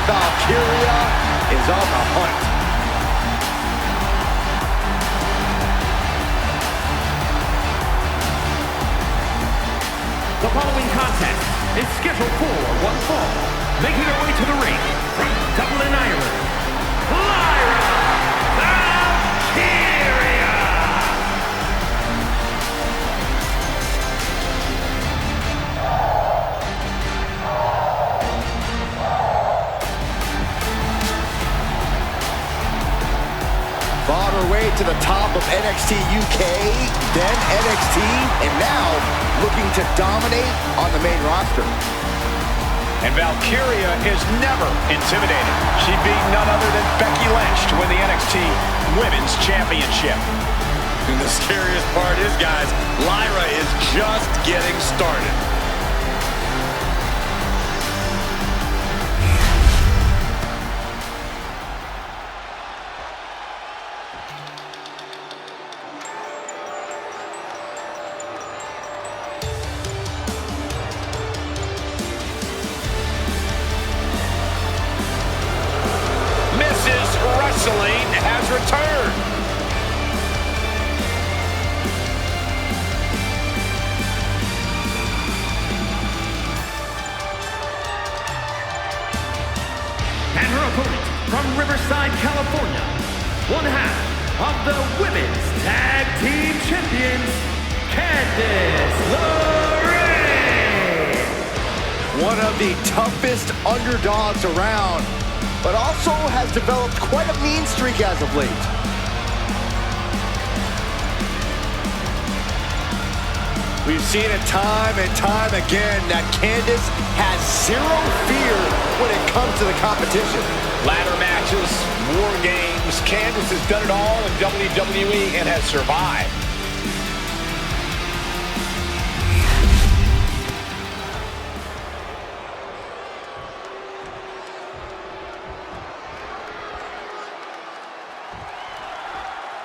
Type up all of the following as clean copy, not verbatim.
Valkyria is on the hunt. The following contest is scheduled for one fall. Making her way to the ring from Dublin, Ireland, Lyra Valkyria! Fought her way to the top of NXT UK, then NXT, and now looking to dominate on the main roster. And Valkyria is never intimidated. She beat none other than Becky Lynch to win the NXT Women's Championship. And the scariest part is, guys, Lyra is just getting started. Has returned. And her opponent from Riverside, California, one half of the Women's Tag Team Champions, Candice LeRae. One of the toughest underdogs around, but also has developed quite a mean streak as of late. We've seen it time and time again that Candice has zero fear when it comes to the competition. Ladder matches, war games, Candice has done it all in WWE and has survived.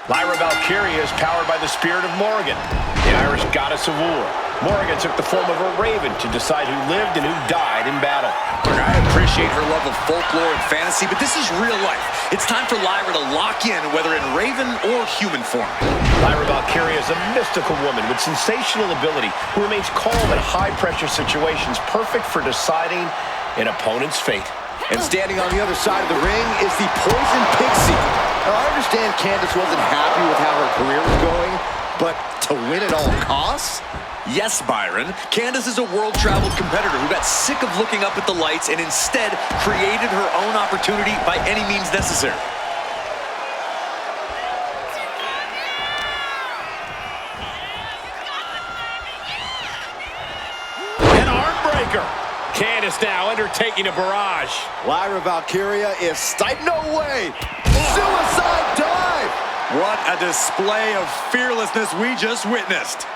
Lyra Valkyria is powered by the spirit of Morrigan, the Irish goddess of war. Morrigan took the form of a raven to decide who lived and who died in battle. Look, I appreciate her love of folklore and fantasy, but this is real life. It's time for Lyra to lock in, whether in raven or human form. Lyra Valkyria is a mystical woman with sensational ability who remains calm in high-pressure situations, perfect for deciding an opponent's fate. And standing on the other side of the ring is the Poison Pixie. Now, I understand Candice wasn't happy with how her career was going, but to win at all costs? Yes, Byron. Candice is a world-traveled competitor who got sick of looking up at the lights and instead created her own opportunity by any means necessary. An arm breaker. Candice now undertaking a barrage. Lyra Valkyria is no way! Suicide dive! What a display of fearlessness we just witnessed.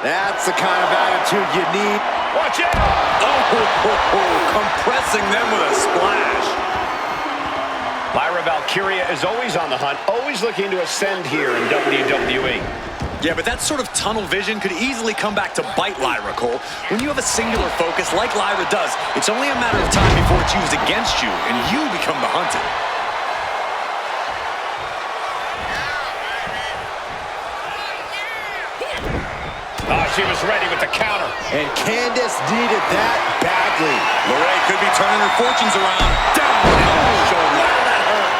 That's the kind of attitude you need. Watch out! Compressing them with a splash. Lyra Valkyria is always on the hunt, always looking to ascend here in WWE. Yeah, but that sort of tunnel vision could easily come back to bite Lyra, Cole. When you have a singular focus like Lyra does, it's only a matter of time before it's used against you, and you become the hunted. Oh, she was ready with the counter. And Candice needed that badly. LeRae could be turning her fortunes around. Down on the shoulder. That hurt.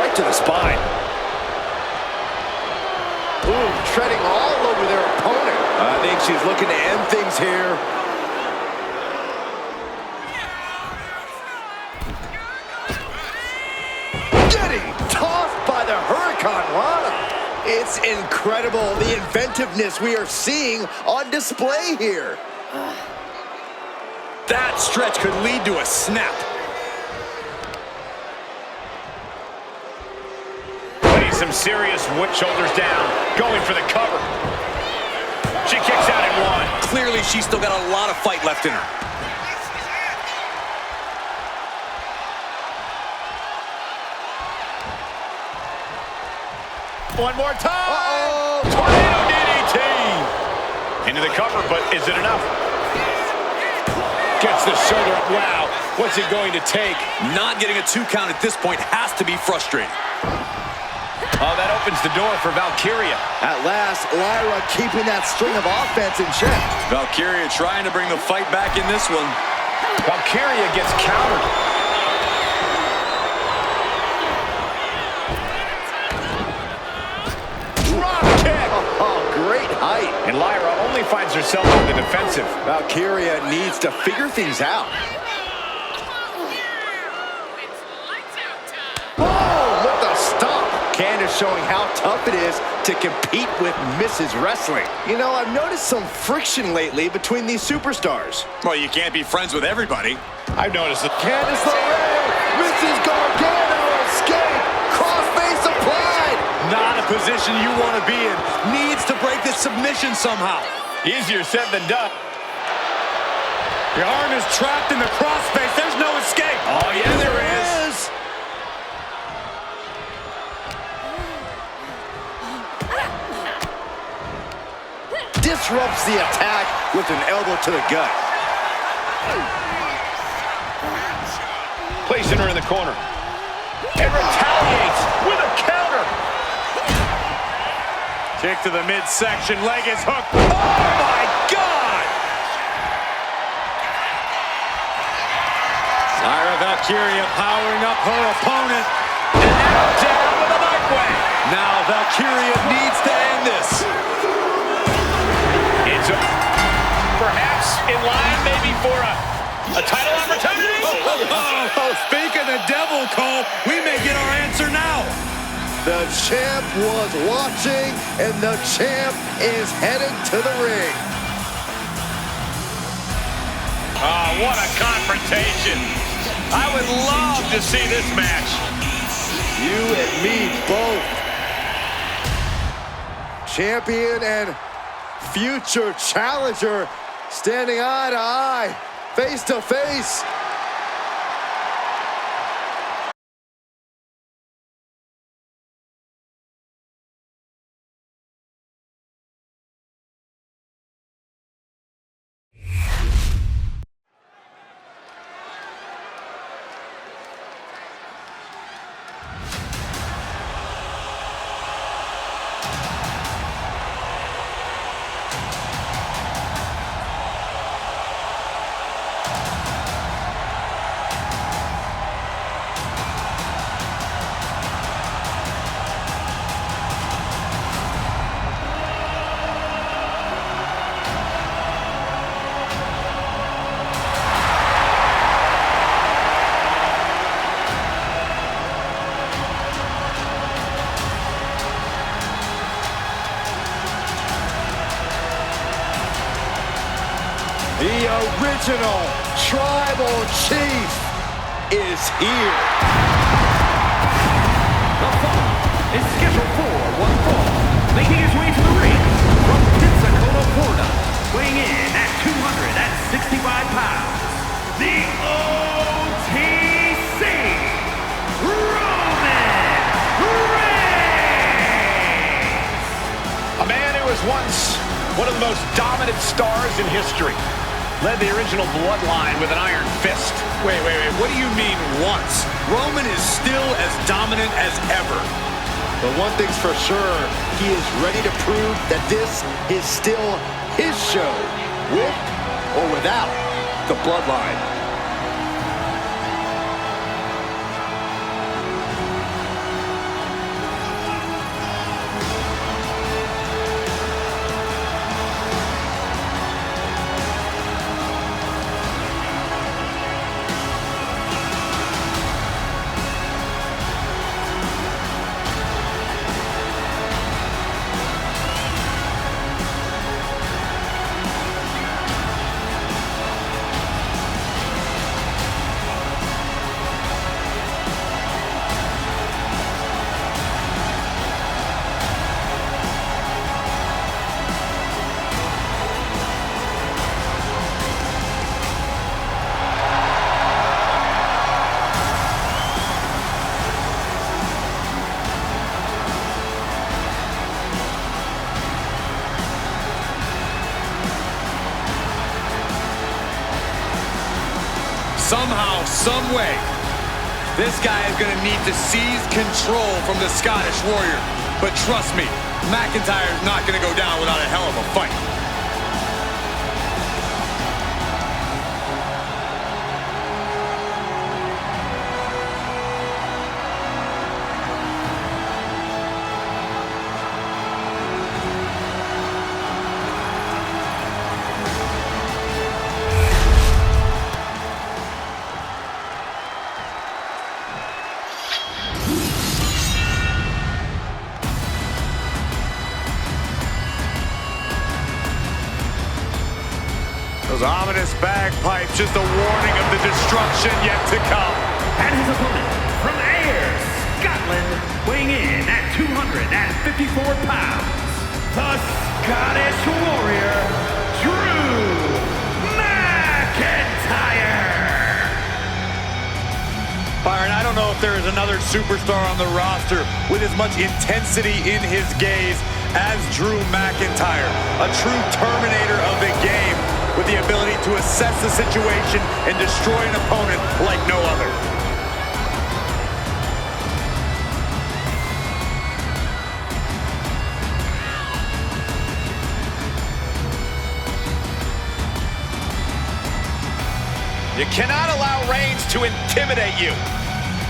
Right to the spine. Ooh, treading all over their opponent. I think she's looking to end things here. Getting tossed by the Hurricane Rana. It's incredible, the inventiveness we are seeing on display here. That stretch could lead to a snap. Some serious wood shoulders down, going for the cover. She kicks out in one. Clearly, she's still got a lot of fight left in her. One more time. Tornado DDT. Into the cover, but is it enough? Gets the shoulder up. Wow, what's it going to take? Not getting a 2 count at this point has to be frustrating. Oh, that opens the door for Valkyria. At last, Lyra keeping that string of offense in check. Valkyria trying to bring the fight back in this one. Valkyria gets countered. Drop kick. Oh, great height. And Lyra only finds herself on the defensive. Valkyria needs to figure things out. Oh, what the stomp. Candice showing how tough it is to compete with Mrs. Wrestling. You know, I've noticed some friction lately between these superstars. Well, you can't be friends with everybody. I've noticed that. Candice LeRae, Mrs. Gargano, escape, crossface applied. Not a position you want to be in. Needs to break this submission somehow. Easier said than done. The arm is trapped in the crossface. There's no escape. Oh, yeah, there is. Disrupts the attack with an elbow to the gut. Placing her in the corner. And retaliates with a counter. Kick to the midsection. Leg is hooked. Oh, my God! Lyra Valkyria powering up her opponent. And now down with a knife way. Now Valkyria needs to end this. Perhaps in line maybe for a title opportunity? Speak of the devil, Cole. We may get our answer now. The champ was watching, and the champ is headed to the ring. Oh, what a confrontation. I would love to see this match. You and me both. Champion and future challenger standing eye to eye, face to face. The original tribal chief is here. The fall is scheduled for one fall. Making his way to the ring from Pensacola, Florida, weighing in at 265 pounds, the OTC, Roman Reigns! A man who was once one of the most dominant stars in history. Led the original bloodline with an iron fist. Wait. What do you mean once? Roman is still as dominant as ever. But one thing's for sure, he is ready to prove that this is still his show, with or without the bloodline. somehow, some way, this guy is going to need to seize control from the Scottish Warrior. But trust me, McIntyre is not going to go down without a hell of a fight. Those ominous bagpipes, just a warning of the destruction yet to come. And his opponent, from Ayr, Scotland, weighing in at 254 pounds, the Scottish Warrior, Drew McIntyre. Byron, I don't know if there is another superstar on the roster with as much intensity in his gaze as Drew McIntyre. A true terminator of the game, with the ability to assess the situation and destroy an opponent like no other. You cannot allow Reigns to intimidate you.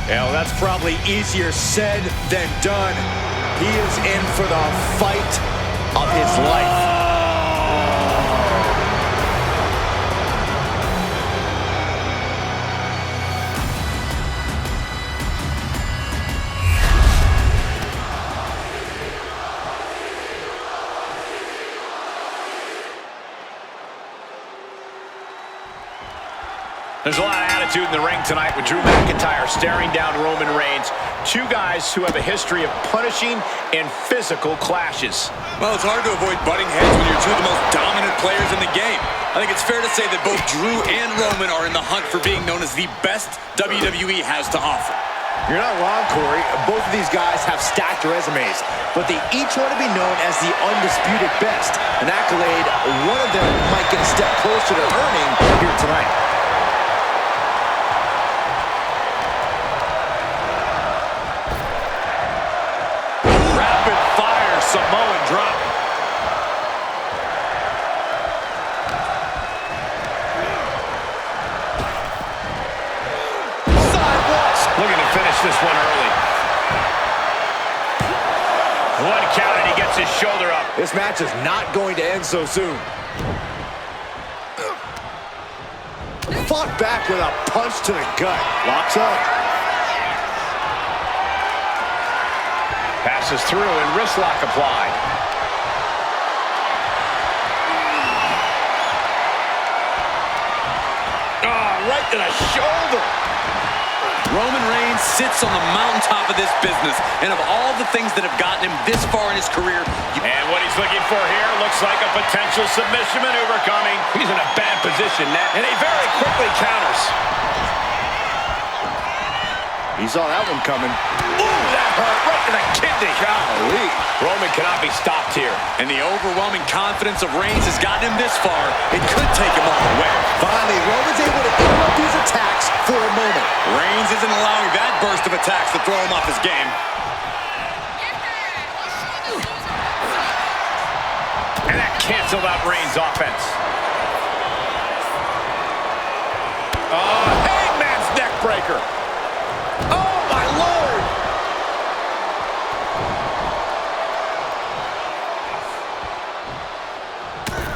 Well, that's probably easier said than done. He is in for the fight of his life. There's a lot of attitude in the ring tonight with Drew McIntyre staring down Roman Reigns. Two guys who have a history of punishing and physical clashes. Well, it's hard to avoid butting heads when you're two of the most dominant players in the game. I think it's fair to say that both Drew and Roman are in the hunt for being known as the best WWE has to offer. You're not wrong, Corey. Both of these guys have stacked resumes, but they each want to be known as the undisputed best. An accolade one of them might get a step closer to earning here tonight. Samoan drop. Sidewalks. Looking to finish this one early. One count and he gets his shoulder up. This match is not going to end so soon. Fought back with a punch to the gut. Locks up. Passes through and wrist lock applied. Right to the shoulder. Roman Reigns sits on the mountaintop of this business, and of all the things that have gotten him this far in his career, And what he's looking for here looks like a potential submission maneuver coming. He's in a bad position now, and he very quickly counters. He saw that one coming. Ooh, that hurt right to the kidney. Golly. Roman cannot be stopped here. and the overwhelming confidence of Reigns has gotten him this far. It could take him all the way. Finally, Roman's able to interrupt these attacks for a moment. Reigns isn't allowing that burst of attacks to throw him off his game. And that canceled out Reigns' offense. Hangman's neck breaker. Oh, my Lord.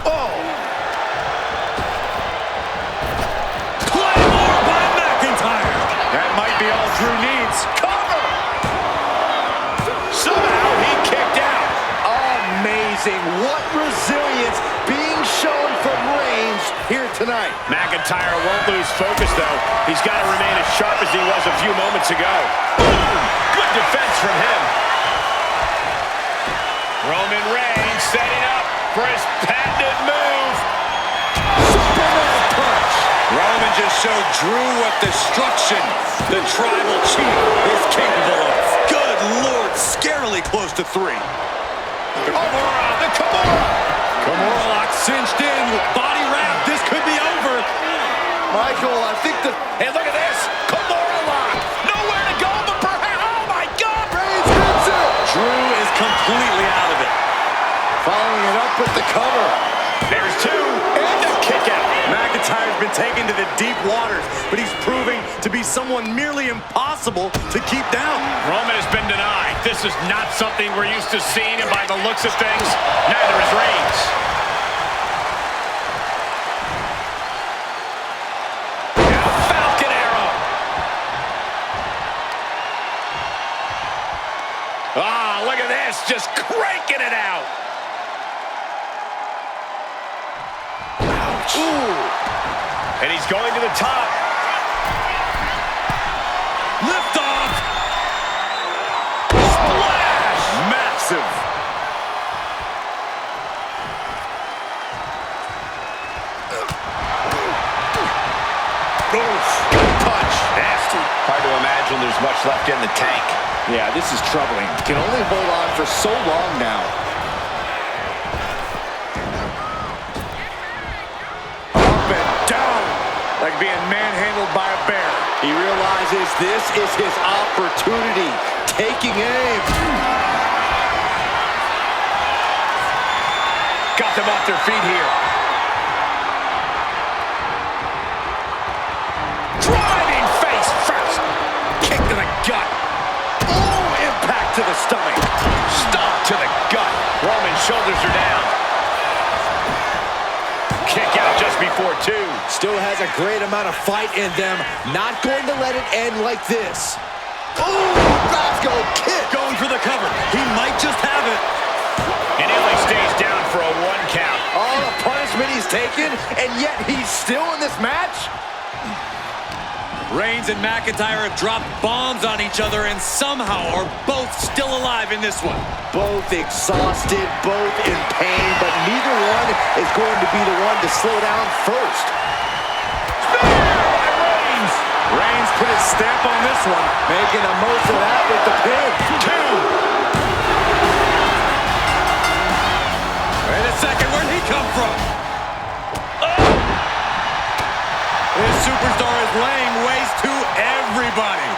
Oh. Claymore by McIntyre. That might be all Drew needs. Cover. Somehow he kicked out. Amazing. What resilience being shown from Reigns here tonight. McIntyre won't lose focus, though. He's got to remain as sharp as he was a few moments ago. Boom! Good defense from him. Roman Reigns setting up for his patented move. Superman punch. Roman just showed Drew what destruction the tribal chief is capable of. Good Lord, scarily close to 3. The Kimura. Kimura lock cinched in with body wrap. This could be over. Michael, I think the... And look at this. Kimura lock. Nowhere to go, but perhaps... Oh, my God. Reigns hits it. Drew is completely out of it. Following it up with the cover. There's two. And a kick out. McIntyre's been taken to the deep waters, but he's proving to be someone merely impossible to keep down. Roman has been denied. This is not something we're used to seeing, and by the looks of things, neither is Reigns. Falcon arrow. Ah, look at this, just cranking it out. Ouch. Ooh. And he's going to the top. Lift off! Splash! Massive! Oof. Good punch. Nasty. Hard to imagine there's much left in the tank. Yeah, this is troubling. Can only hold on for so long now. Up and down. Like being manhandled by a bear. He realizes this is his opportunity. Taking aim. Got them off their feet here. Driving face first. Kick to the gut. Oh, impact to the stomach. Stomp to the gut. Roman's shoulders are down. Kick out just before two. Still has a great amount of fight in them. Not going to let it end like this. Oh, Glasgow kick. Going for the cover. He might just have it. And he only stays down for a 1 count. All the punishment he's taken, and yet he's still in this match? Reigns and McIntyre have dropped bombs on each other and somehow are both still alive in this one. Both exhausted, both in pain, but neither one is going to be the one to slow down first. Reigns put his stamp on this one. Making the most of that with the pin. Two. Wait a second, where'd he come from? This superstar is laying waste to everybody.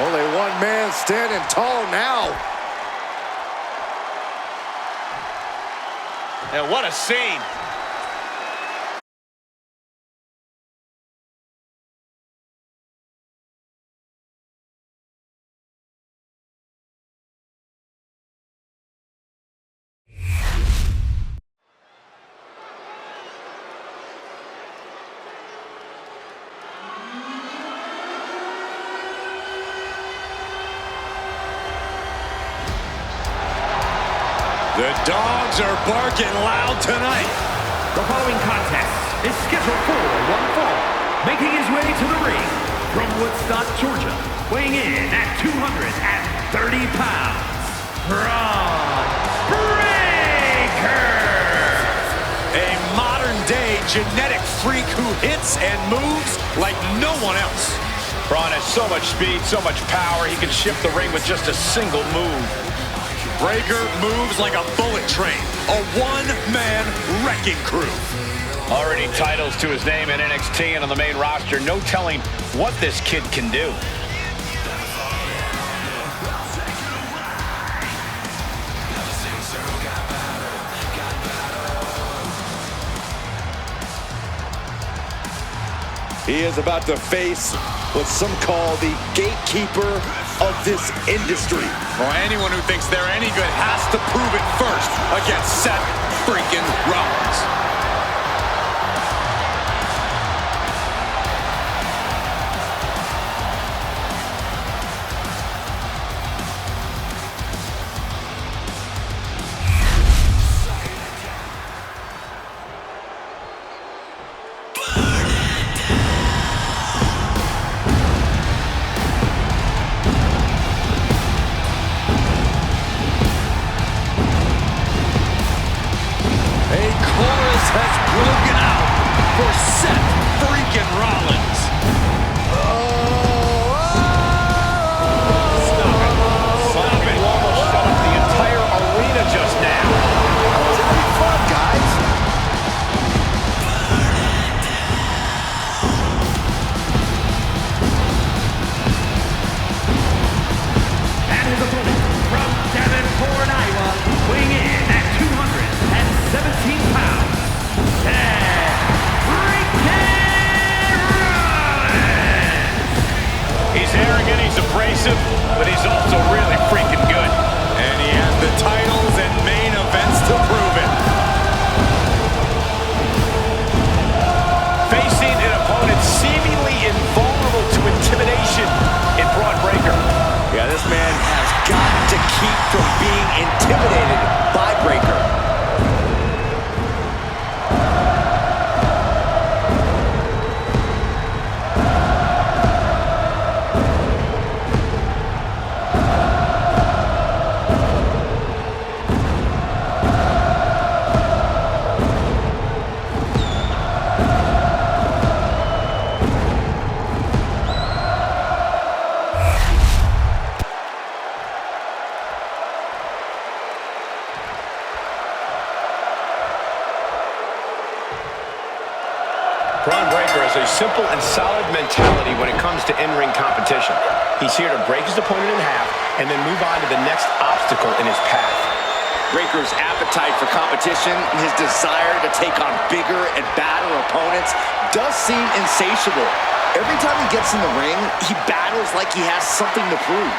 Only one man standing tall now. And what a scene. The dogs are barking loud tonight. The following contest is scheduled for one fall. Making his way to the ring from Woodstock, Georgia, weighing in at 230 pounds, Bron Breakker. A modern-day genetic freak who hits and moves like no one else. Bron has so much speed, so much power, he can shift the ring with just a single move. Breakker moves like a bullet train, a one-man wrecking crew. Already titles to his name in NXT and on the main roster. No telling what this kid can do. He is about to face what some call the gatekeeper of this industry. Well, anyone who thinks they're any good has to prove it first against Seth freaking Rollins. impressive, but he's also really freaking good. And he has the titles and main events to prove it. Facing an opponent seemingly invulnerable to intimidation in Bron Breakker. Yeah, this man has got to keep from being intimidated by Breakker. Bron Breakker has a simple and solid mentality when it comes to in-ring competition. He's here to break his opponent in half and then move on to the next obstacle in his path. Breakker's appetite for competition, his desire to take on bigger and badder opponents does seem insatiable. Every time he gets in the ring, he battles like he has something to prove.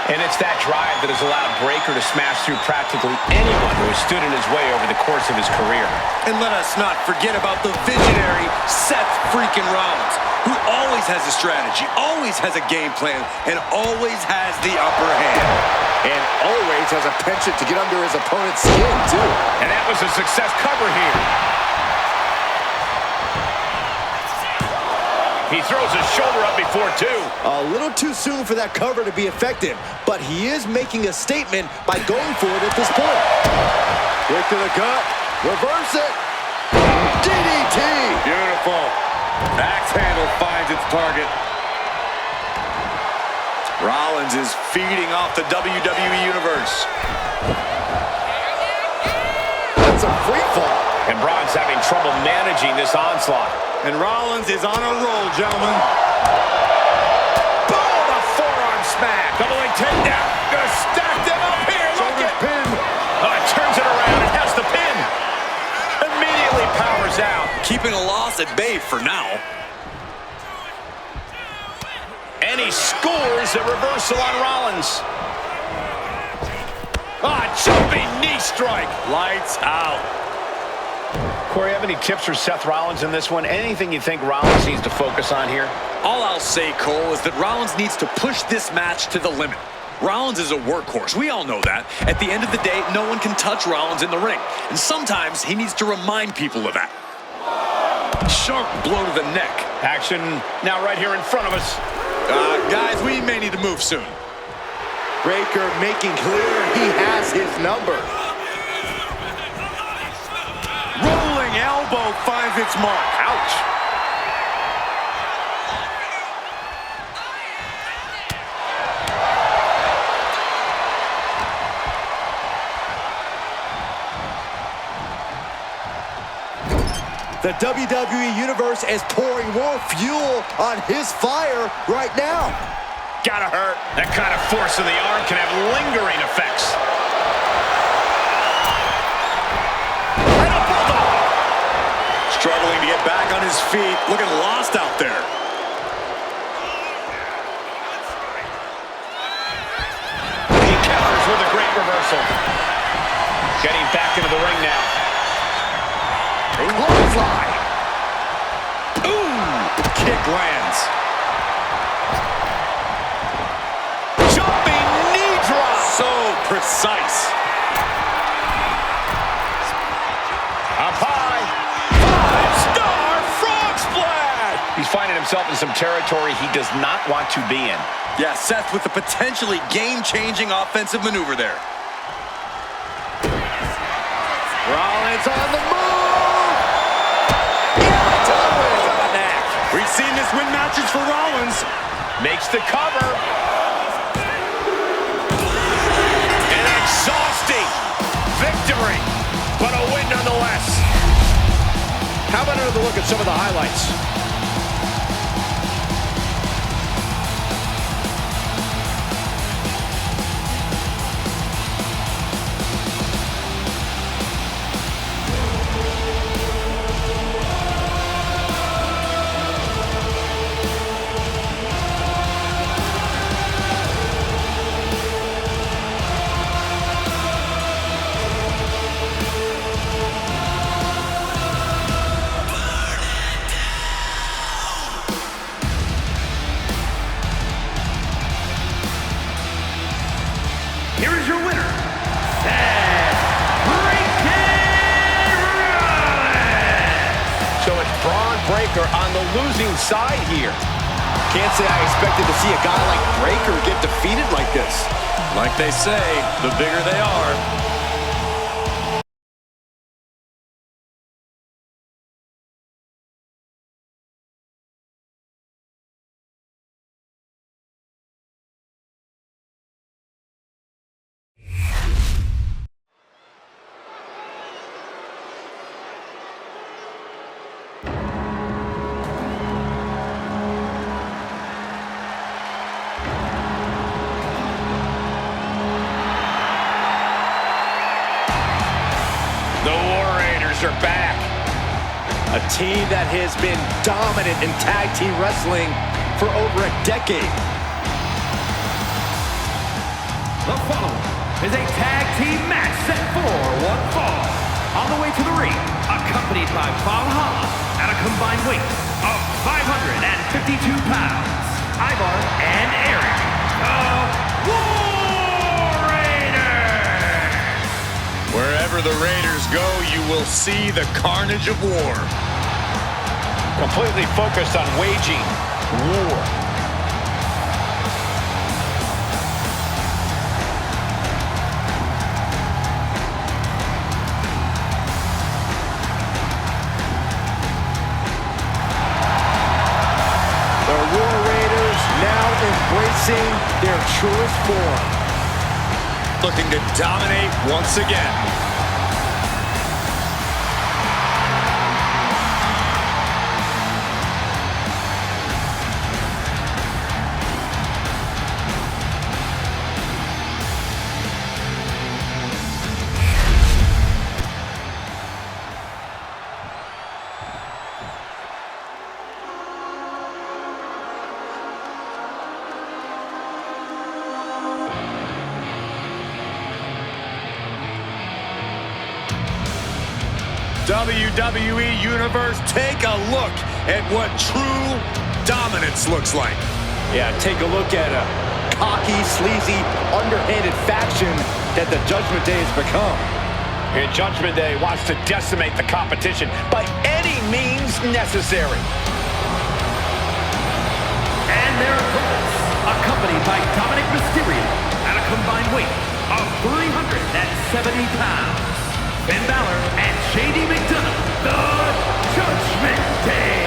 And it's that drive that has allowed Breakker to smash through practically anyone who has stood in his way over the course of his career. And let us not forget about the visionary Seth freaking Rollins, who always has a strategy, always has a game plan, and always has the upper hand. And always has a penchant to get under his opponent's skin, too. And that was a success cover here. He throws his shoulder up before two. A little too soon for that cover to be effective, but he is making a statement by going for it at this point. Kick to the gut, reverse it, DDT! Beautiful. Axe handle finds its target. Rollins is feeding off the WWE Universe. That's a free fall. And Bron's having trouble managing this onslaught. And Rollins is on a roll, gentlemen. Boom! A forearm smack. Doubling takedown. Gonna stack them up here. Look at Pin. Oh, it turns it around and has the pin. Immediately powers out. Keeping a loss at bay for now. And he scores a reversal on Rollins. Ah, jumping knee strike. Lights out. Corey, have any tips for Seth Rollins in this one? Anything you think Rollins needs to focus on here? All I'll say, Cole, is that Rollins needs to push this match to the limit. Rollins is a workhorse. We all know that. At the end of the day, no one can touch Rollins in the ring. And sometimes he needs to remind people of that. Sharp blow to the neck. Action now right here in front of us. Guys, we may need to move soon. Breakker making clear he has his number. Rolling elbow finds its mark. Ouch. The WWE Universe is pouring more fuel on his fire right now. Gotta hurt. That kind of force in the arm can have lingering effects. And a bulldog. Struggling to get back on his feet. Looking lost out there. He counters with a great reversal. Getting back into the ring now. A clothesline. Ooh! Kick lands. Jumping knee drop. So precise. Up high. 5-star frog splash. He's finding himself in some territory he does not want to be in. Yeah, Seth with a potentially game-changing offensive maneuver there. Rollins on the move. We've seen this win matches for Rollins. Makes the cover. An exhausting victory, but a win nonetheless. How about another look at some of the highlights? Braun Breaker on the losing side here. Can't say I expected to see a guy like Breaker get defeated like this. Like they say, the bigger they are. The War Raiders are back. A team that has been dominant in tag team wrestling for over a decade. The following is a tag team match set for one fall. On the way to the ring, accompanied by Valhalla at a combined weight of 552 pounds, Ivar and Eric, the War Raiders! Wherever the Raiders go, you will see the carnage of war. Completely focused on waging war. The War Raiders now embracing their truest form. Looking to dominate once again. WWE Universe, take a look at what true dominance looks like. Yeah, take a look at a cocky, sleazy, underhanded faction that the Judgment Day has become. And Judgment Day wants to decimate the competition by any means necessary. And their opponents, accompanied by Dominic Mysterio at a combined weight of 370 pounds. Finn Balor and JD McDonagh, the Judgment Day.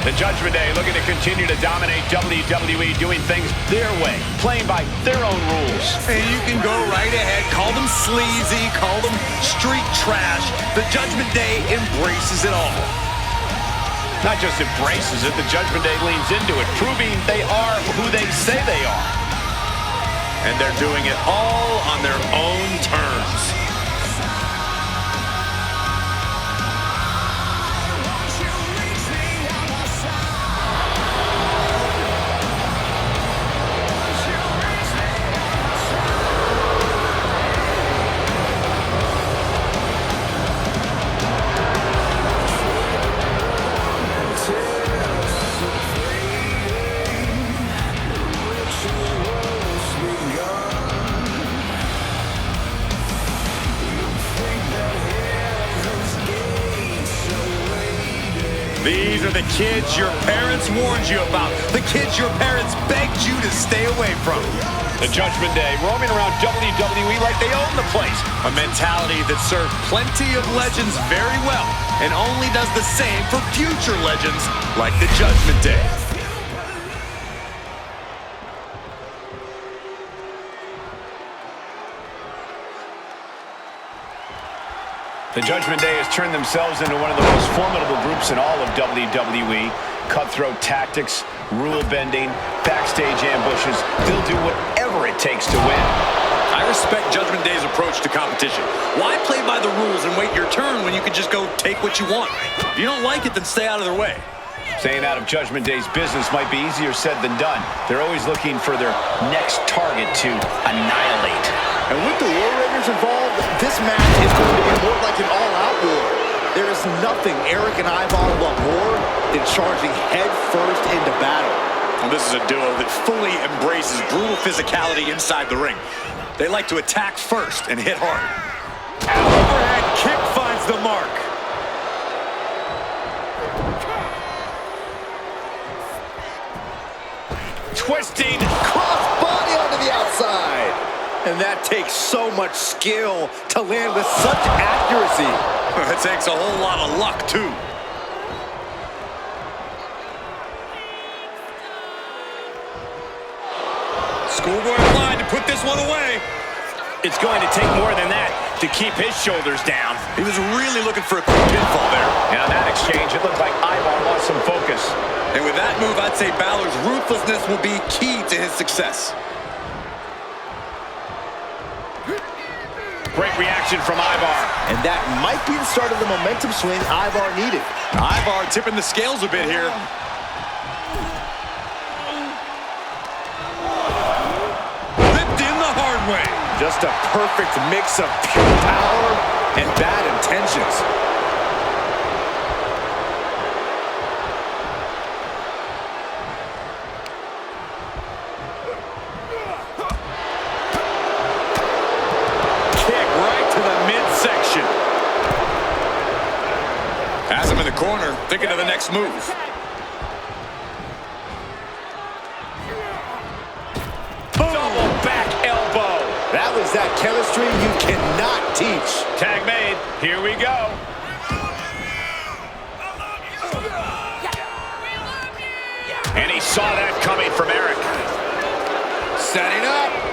The Judgment Day looking to continue to dominate WWE, doing things their way, playing by their own rules. And you can go right ahead, call them sleazy, call them street trash. The Judgment Day embraces it all. Not just embraces it, the Judgment Day leans into it, proving they are who they say they are. And they're doing it all on their own terms. These are the kids your parents warned you about. The kids your parents begged you to stay away from. The Judgment Day roaming around WWE like they own the place. A mentality that served plenty of legends very well and only does the same for future legends like the Judgment Day. The Judgment Day has turned themselves into one of the most formidable groups in all of WWE. Cutthroat tactics, rule bending, backstage ambushes. They'll do whatever it takes to win. I respect Judgment Day's approach to competition. Why play by the rules and wait your turn when you can just go take what you want? If you don't like it, then stay out of their way. Staying out of Judgment Day's business might be easier said than done. They're always looking for their next target to annihilate. And with the War Raiders involved, this match is going to be more like an all-out war. There is nothing Eric and Ivar love more than charging head first into battle. Well, this is a duo that fully embraces brutal physicality inside the ring. They like to attack first and hit hard. Overhead kick finds the mark. twisting. Cross body onto the outside. And that takes so much skill to land with such accuracy. It takes a whole lot of luck, too. Schoolboy line to put this one away. It's going to take more than that to keep his shoulders down. He was really looking for a quick pinfall there. And on that exchange, it looked like Ivar lost some focus. And with that move, I'd say Balor's ruthlessness will be key to his success. Great reaction from Ivar. And that might be the start of the momentum swing Ivar needed. Ivar tipping the scales a bit here. Ripped in the hard way. Just a perfect mix of pure power and bad intentions. Has him in the corner, thinking of the next move. Boom. Double back elbow. That was that chemistry you cannot teach. Tag made. Here we go. And he saw that coming from Eric. Setting up.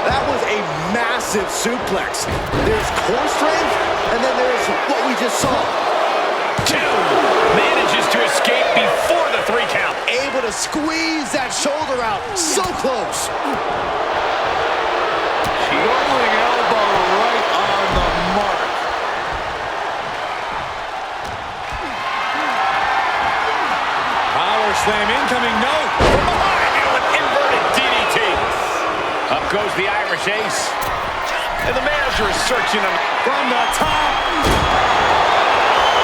That was a massive suplex. There's core strength, and then there's what we just saw. 2. Manages to escape before the 3 count. Able to squeeze that shoulder out. So close. Rolling elbow right on the mark. Power slam incoming, no. From behind, an inverted DDT. Up goes the Irish Ace. And the manager is searching him from the top.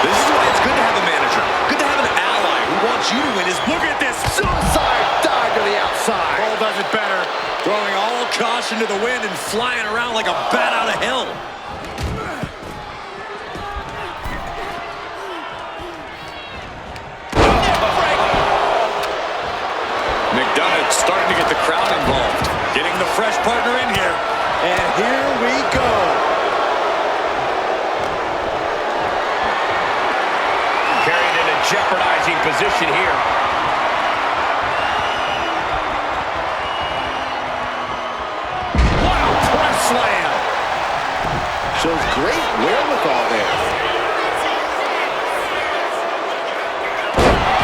This is why it's good to have a manager. Good to have an ally who wants you to win. Look at this. Suicide dive to the outside. Cole does it better. Throwing all caution to the wind and flying around like a bat out of hell. McDonagh starting to get the crowd involved. Getting the fresh partner in here. And here we go. Carried in a jeopardizing position here. Wow, press slam. Shows great wherewithal there.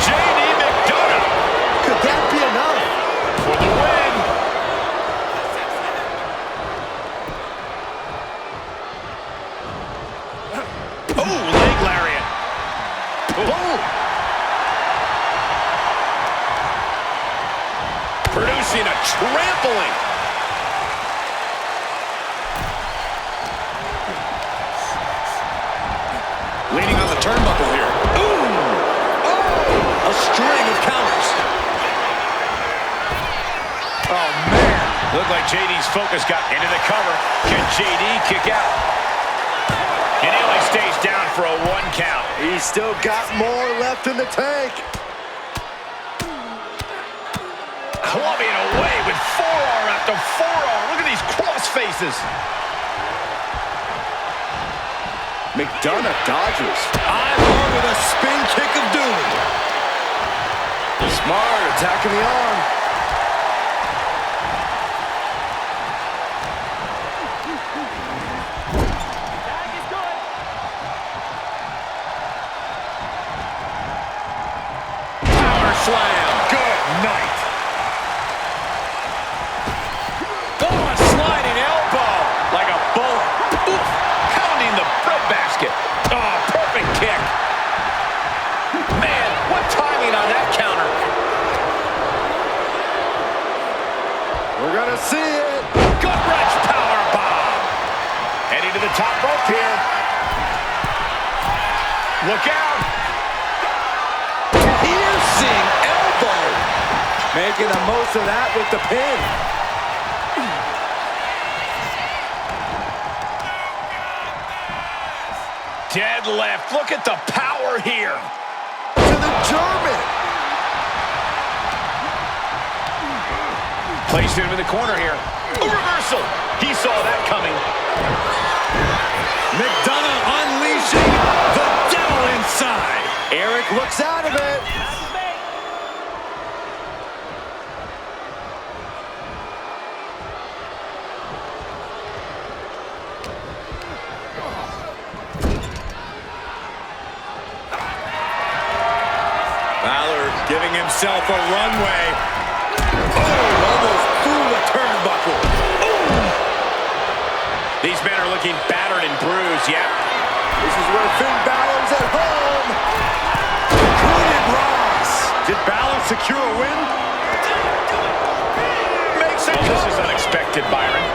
J.D. McDonagh. Could that be enough? For the win. Oh, leg lariat. Boom. Producing a trampling. Leaning on the turnbuckle here. Ooh! Oh! A string of counters. Oh, man. Looked like JD's focus got into the cover. Can JD kick out? And he only stays down for a 1 count. He's still got more left in the tank. Clubbing away with forearm after forearm. Look at these cross faces. McDonagh dodges. Ivar with a spin kick of doom. Smart, attacking the arm. Power slam. Good night. Oh, a sliding elbow. Like a bullet. Oof. Pounding the breadbasket. Oh, perfect kick. Man, what timing on that counter. We're gonna see it. Gut-wrench power bomb. Heading to the top rope here. Look out. Piercing elbow. Making the most of that with the pin. Dead left. Look at the power here. To the German. Placing him in the corner here. A reversal. He saw that coming. McDonagh unleashing the devil inside. Eric looks out of it. Balor giving himself a runway. Oh, almost through the turnbuckle. These men are looking battered and bruised, yeah. This is where Finn Balor's at home. Good Ross. Did Balor secure a win? Makes it. This is unexpected, Byron.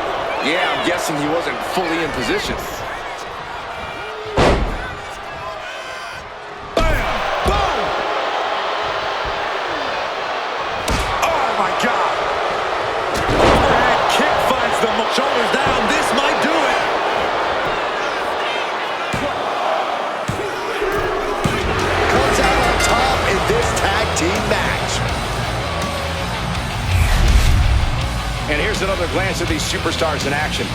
Yeah, I'm guessing he wasn't fully in position. Shoulders down, this might do it. Comes out on top in this tag team match. And here's another glance at these superstars in action.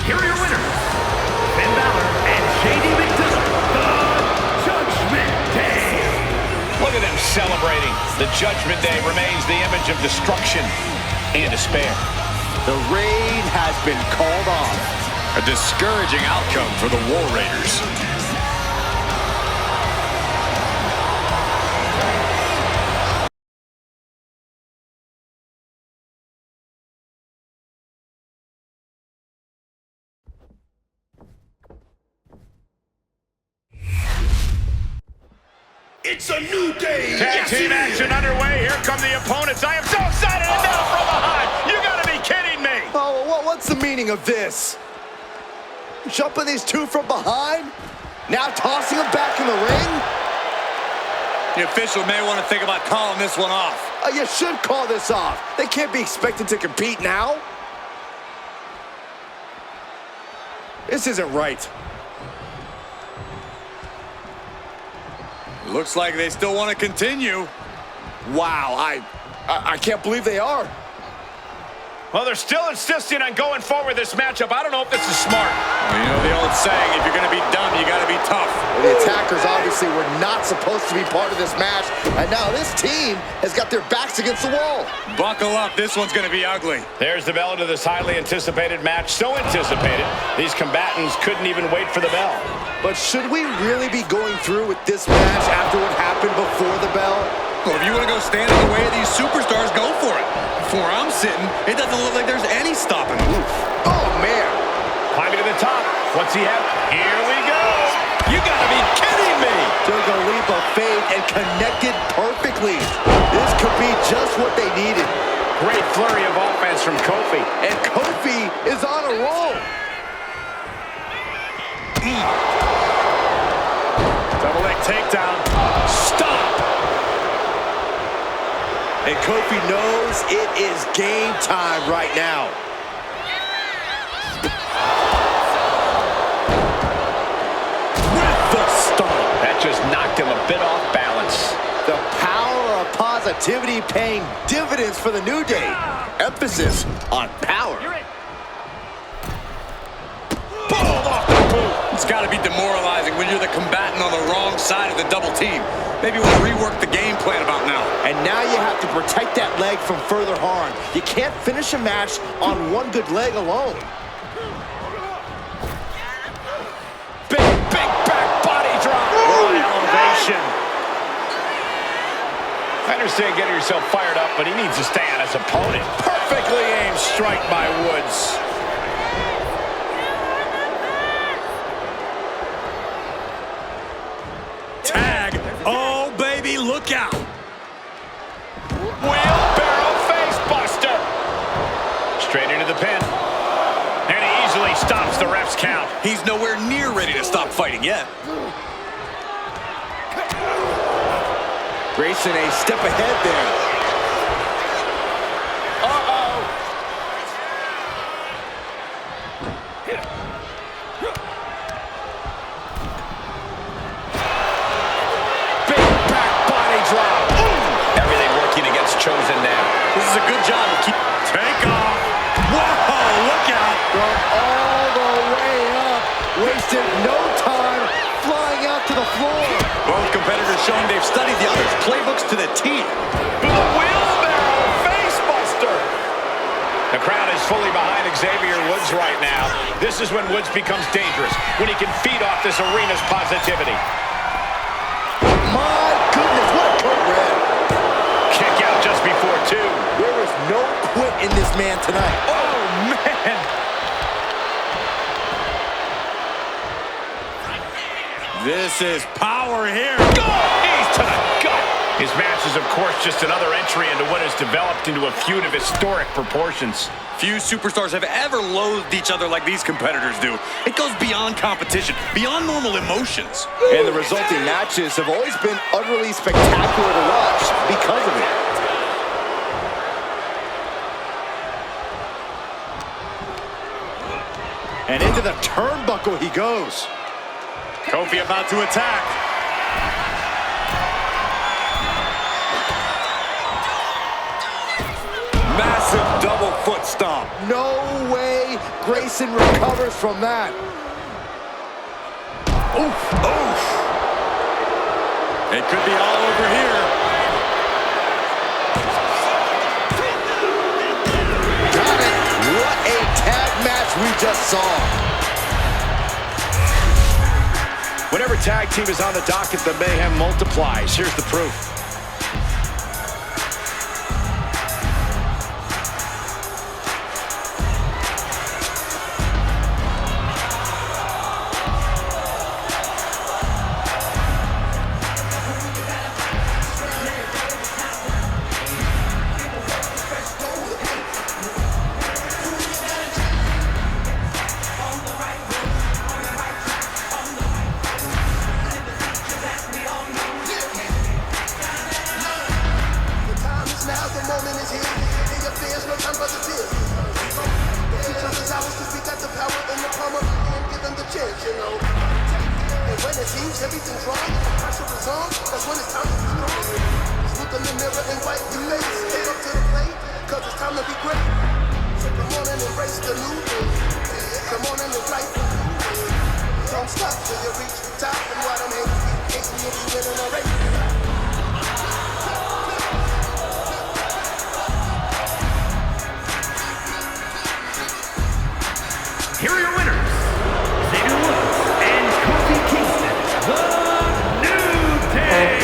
Here are your winners, Finn Balor and JD McDonagh, the Judgment Day. Look at them celebrating. The Judgment Day remains the image of destruction and despair. The raid has been called off. A discouraging outcome for the War Raiders. It's a new day. Tag team action underway. Here come the opponents. I am so excited, and now from behind. You gotta be kidding me. Oh, what's the meaning of this? Jumping these two from behind? Now tossing them back in the ring? The official may want to think about calling this one off. You should call this off. They can't be expected to compete now. This isn't right. Looks like they still want to continue. Wow, I can't believe they are. Well, they're still insisting on going forward this matchup. I don't know if this is smart. Well, you know the old saying, if you're going to be dumb, you got to be tough. The attackers obviously were not supposed to be part of this match, and now this team has got their backs against the wall. Buckle up, this one's going to be ugly. There's the bell to this highly anticipated match. So anticipated, these combatants couldn't even wait for the bell. But should we really be going through with this match after what happened before the bell? Well, if you want to go stand in the way of these superstars, go for it. From where I'm sitting, it doesn't look like there's any stopping them. Oh, man. Climbing to the top. What's he have? Here we go. You gotta be kidding me. Took a leap of faith and connected perfectly. This could be just what they needed. Great flurry of offense from Kofi. And Kofi is on a roll. Double leg takedown. Stop. And Kofi knows it is game time right now. With the stomp. positivity paying dividends for the New Day. Emphasis on power. It's got to be demoralizing when you're the combatant on the wrong side of the double team. Maybe we'll rework the game plan about now. And now you have to protect that leg from further harm. You can't finish a match on one good leg alone. Big back body drop. Roy elevation. I understand getting yourself fired up, but he needs to stay on his opponent. Perfectly aimed strike by Woods. Tag. Oh, baby, look out. Wheelbarrow face buster. Straight into the pin. And he easily stops the ref's count. He's nowhere near ready to stop fighting yet. Grayson a step ahead there. Uh-oh. Big back body drop. Ooh. Everything working against Chosen now. This is a good job of take off. Whoa, look out. From all the way up. Wasted no time flying out to the floor. Both competitors showing they've studied the other's playbooks to the T. The wheelbarrow face buster. The crowd is fully behind Xavier Woods right now. This is when Woods becomes dangerous, when he can feed off this arena's positivity. My goodness, what a code red. Kick out just before 2. There is no quit in this man tonight. Oh, man. This is power here. Knees to the gut. His match is, of course, just another entry into what has developed into a feud of historic proportions. Few superstars have ever loathed each other like these competitors do. It goes beyond competition, beyond normal emotions. And the resulting matches have always been utterly spectacular to watch because of it. And into the turnbuckle he goes. Kofi about to attack. Massive double foot stomp. No way Grayson recovers from that. Oof, oof. It could be all over here. Got it. What a tag match we just saw. Whenever tag team is on the docket, the mayhem multiplies. Here's the proof. Here are your winners, Xavier Woods and Kofi Kingston, the New Day.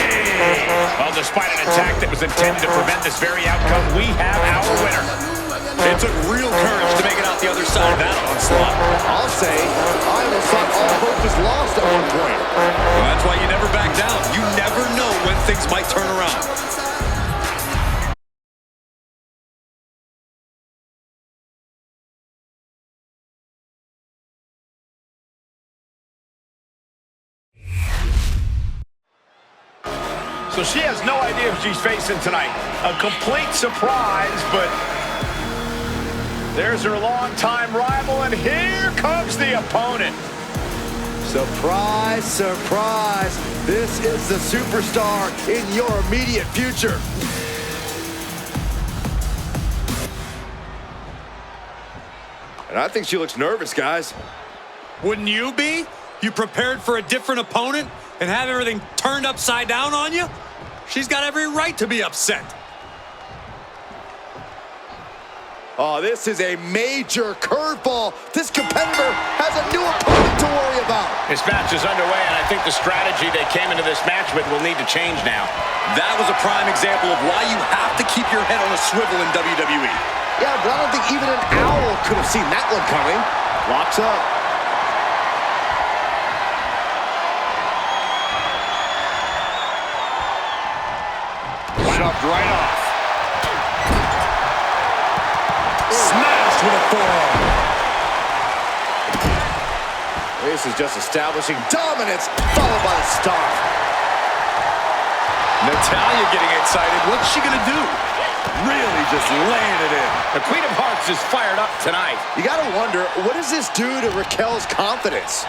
Well, despite an attack that was intended to prevent this very outcome, we have our winner. It took real courage to make it out the other side of that onslaught. I'll say, I almost thought all hope was lost at one point. Well, that's why you never back down. You never know when things might turn around. So she has no idea what she's facing tonight. A complete surprise, but there's her longtime rival, and here comes the opponent. Surprise, surprise. This is the superstar in your immediate future. And I think she looks nervous, guys. Wouldn't you be? You prepared for a different opponent and have everything turned upside down on you? She's got every right to be upset. Oh, this is a major curveball. This competitor has a new opponent to worry about. This match is underway, and I think the strategy they came into this match with will need to change now. That was a prime example of why you have to keep your head on a swivel in WWE. Yeah, but I don't think even an owl could have seen that one coming. Locks up. Shoved right off. Smashed with a forearm. This is just establishing dominance, followed by the stomp. Natalya getting excited. What's she gonna do? Really just laying it in. The Queen of Hearts is fired up tonight. You gotta wonder, what does this do to Raquel's confidence?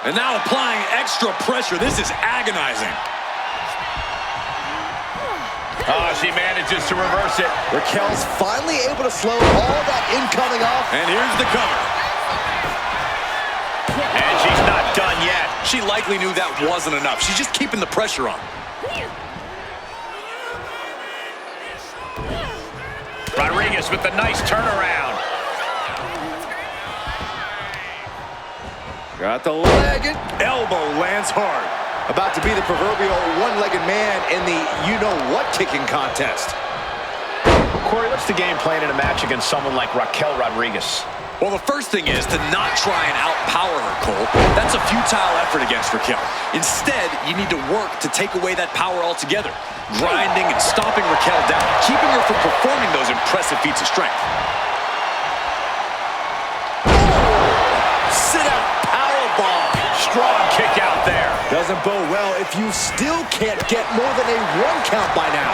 And now applying extra pressure. This is agonizing. Oh, she manages to reverse it. Raquel's finally able to slow all that incoming off. And here's the cover. And she's not done yet. She likely knew that wasn't enough. She's just keeping the pressure on. Rodriguez with the nice turnaround. Got the leg. Elbow lands hard. About to be the proverbial one-legged man in the you-know-what kicking contest. Corey, what's the game plan in a match against someone like Raquel Rodriguez? Well, the first thing is to not try and outpower her, Cole. That's a futile effort against Raquel. Instead, you need to work to take away that power altogether. Grinding and stomping Raquel down, keeping her from performing those impressive feats of strength. Sit-out powerbomb. Strong kick out there. Doesn't bode well if you still can't get more than a 1 count by now.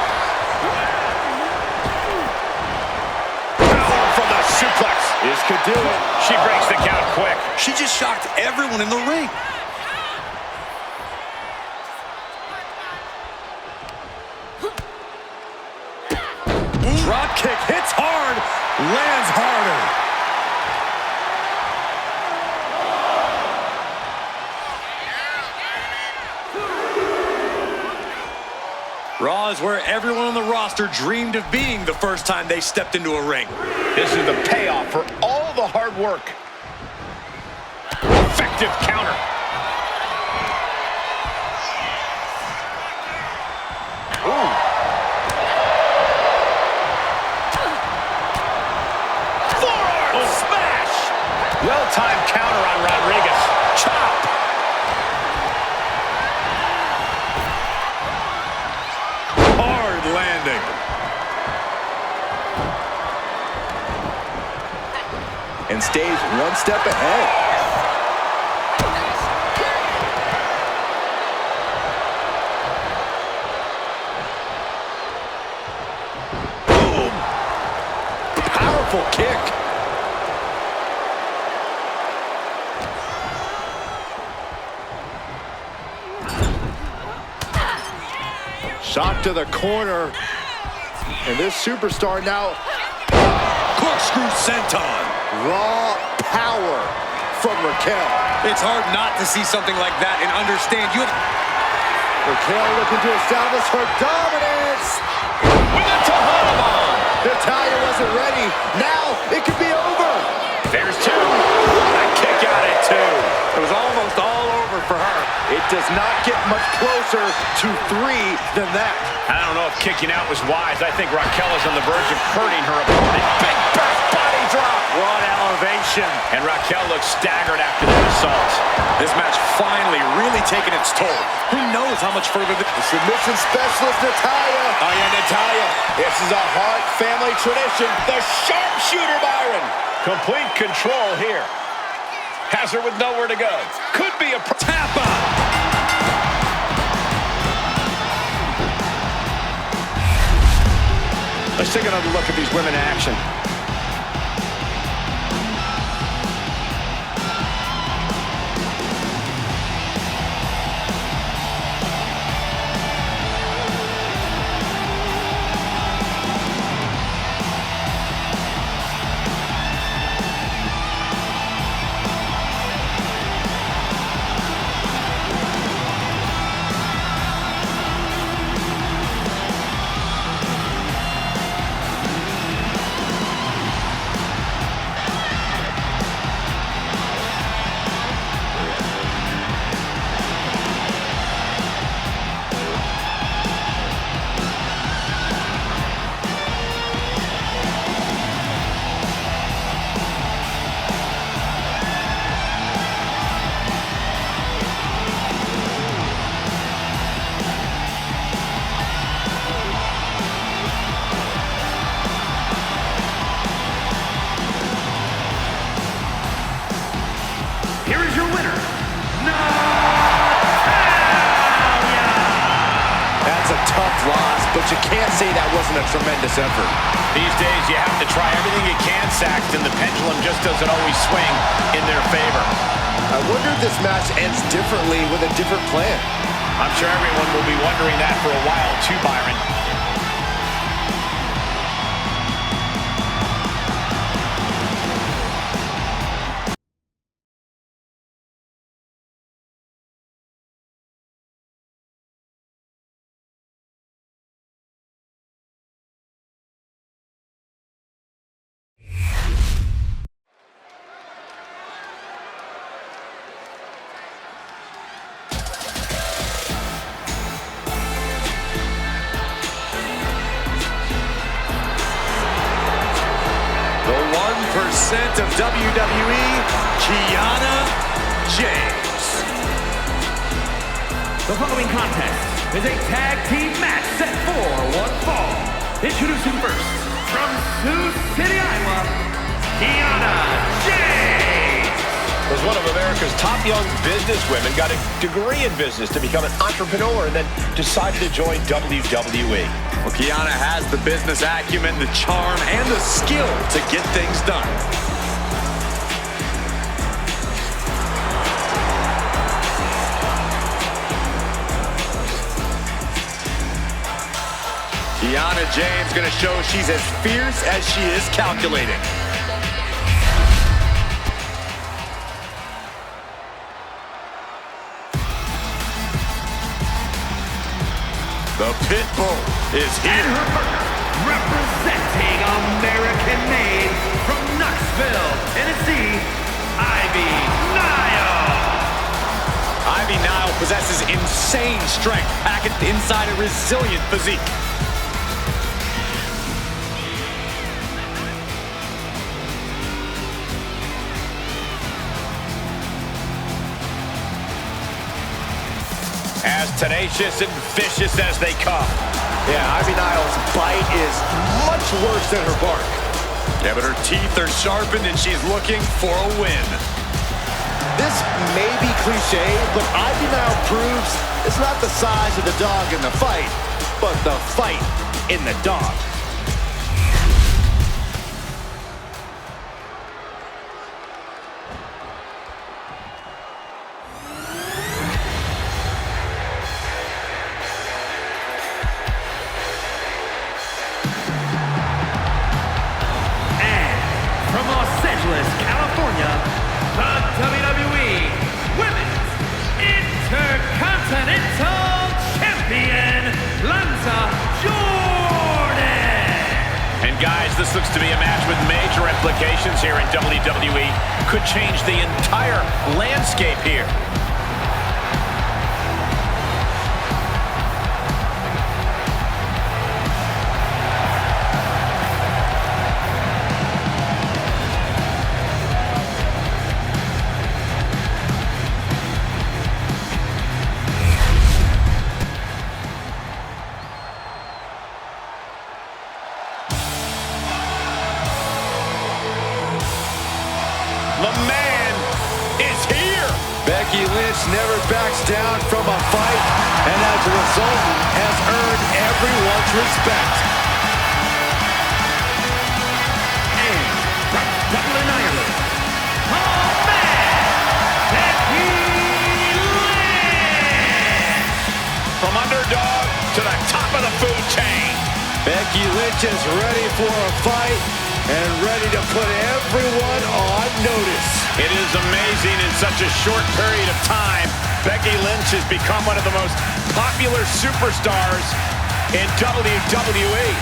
Power from the suplex. This could do it. She breaks the count quick. She just shocked everyone in the ring. Drop kick hits hard, lands harder. Raw is where everyone on the roster dreamed of being the first time they stepped into a ring. This is the payoff for all the hard work. Effective counter. Ooh. Forearm smash. Well-timed counter on Rodriguez. Chop. Hard landing. And stays one step ahead. Boom. Powerful kick. Shot to the corner. And this superstar now Corkscrew senton. raw power from Raquel. It's hard not to see something like that and understand you have... Raquel looking to establish her dominance. With a Tahara bomb. Natalya wasn't ready. Now it could be over. There's two. A kick out at two. It was almost all over for her. It does not get much closer to 3 than that. I don't know if kicking out was wise. I think Raquel is on the verge of hurting her opponent. Big back body drop. What elevation. And Raquel looks staggered after that assault. This match finally really taking its toll. Who knows how much further The submission specialist, Natalya. Oh yeah, Natalya. This is a Hart family tradition. The sharpshooter, Byron. Complete control here. Has her with nowhere to go. Could be a tap out. Let's take another look at these women in action. but you can't say that wasn't a tremendous effort. These days, you have to try everything you can, Saxton. The pendulum just doesn't always swing in their favor. I wonder if this match ends differently with a different plan. I'm sure everyone will be wondering that for a while, too, Byron. Of WWE, Kiana James. The following contest is a tag team match set for one fall. Introducing first, from Sioux City, Iowa, Kiana James. Was one of America's top young businesswomen, got a degree in business to become an entrepreneur, and then decided to join WWE. Well, Kiana has the business acumen, the charm, and the skill to get things done. Kiana James going to show she's as fierce as she is calculating. The Pitbull is here. And her partner, representing American-made from Knoxville, Tennessee, Nile possesses insane strength, packaged inside a resilient physique. As tenacious and vicious as they come. Yeah, Nile's bite is much worse than her bark. Yeah, but her teeth are sharpened and she's looking for a win. This may be cliche, but Nile proves it's not the size of the dog in the fight, but the fight in the dog. WWE Women's Intercontinental Champion, Lanza Jordan. And guys, this looks to be a match with major implications here in WWE. Could change the entire landscape here. Becky Lynch never backs down from a fight, and as a result, has earned everyone's respect. And from Dublin, Ireland, oh man, Becky Lynch! From underdog to the top of the food chain. Becky Lynch is ready for a fight and ready to put everyone on notice. It is amazing in such a short period of time. Becky Lynch has become one of the most popular superstars in WWE.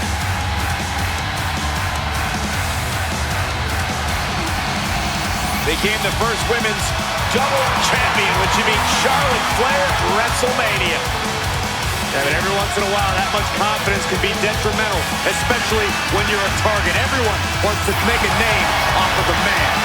Became the first women's double champion when she beat Charlotte Flair at WrestleMania. Yeah, but every once in a while, that much confidence can be detrimental, especially when you're a target. Everyone wants to make a name off of the man.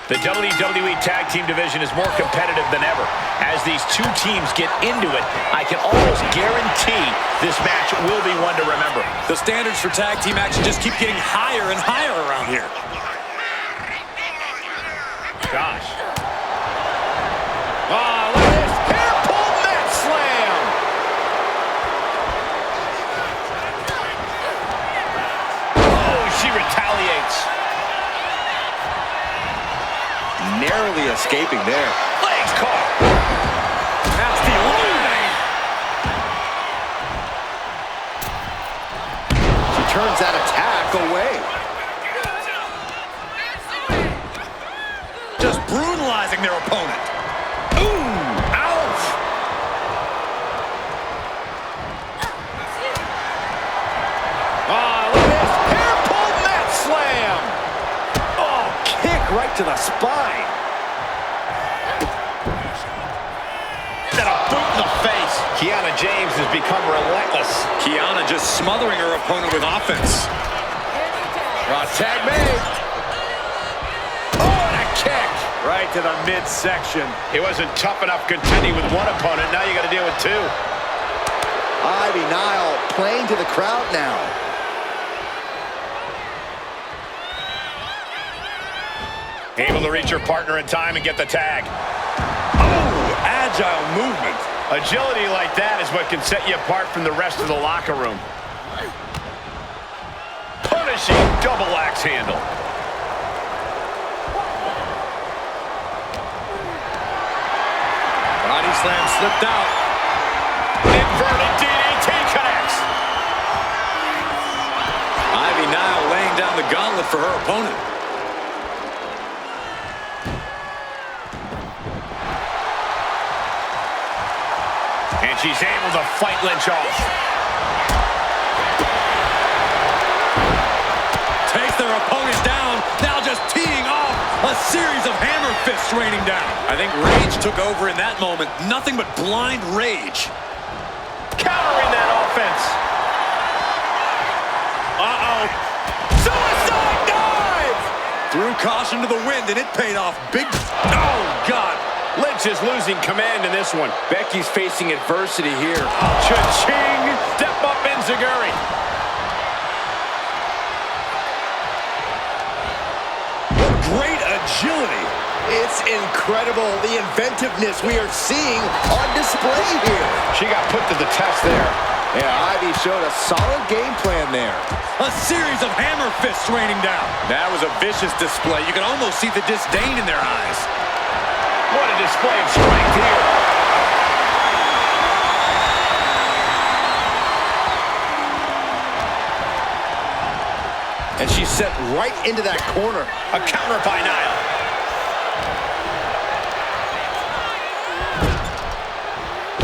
The WWE Tag Team division is more competitive than ever. As these two teams get into it, I can almost guarantee this match will be one to remember. The standards for tag team action just keep getting higher and higher around here. Gosh. Oh, look at this. Hair pull mat slam. Oh, she retaliates. Narrowly escaping there. Legs caught. Nasty line. She turns that attack away. Just brutalizing their opponent. Ooh, ouch. Oh, look at this. Hair pull mat slam. Oh, kick right to the spine. And a boot in the face. Kiana James has become relentless. Kiana just smothering her opponent with offense. Tag made. Oh, and a kick. Right to the midsection. It wasn't tough enough contending with one opponent. Now you got to deal with two. Nile playing to the crowd now. Able to reach her partner in time and get the tag. Oh, agile movement. Agility like that is what can set you apart from the rest of the locker room. Punishing double axe handle. Body slam slipped out. Inverted DDT connects. Nile laying down the gauntlet for her opponent. And she's able to fight Lynch off. Takes their opponent down, now just teeing off a series of hammer fists raining down. I think rage took over in that moment. Nothing but blind rage. Countering that offense. Uh-oh. Suicide dive! Threw caution to the wind, and it paid off big. Oh, God. Lynch is losing command in this one. Becky's facing adversity here. Cha-ching! Step up enziguri. Great agility. It's incredible, the inventiveness we are seeing on display here. She got put to the test there. Yeah, Ivy showed a solid game plan there. A series of hammer fists raining down. That was a vicious display. You can almost see the disdain in their eyes. What a display of strength here. And she's set right into that corner. A counter by Nile.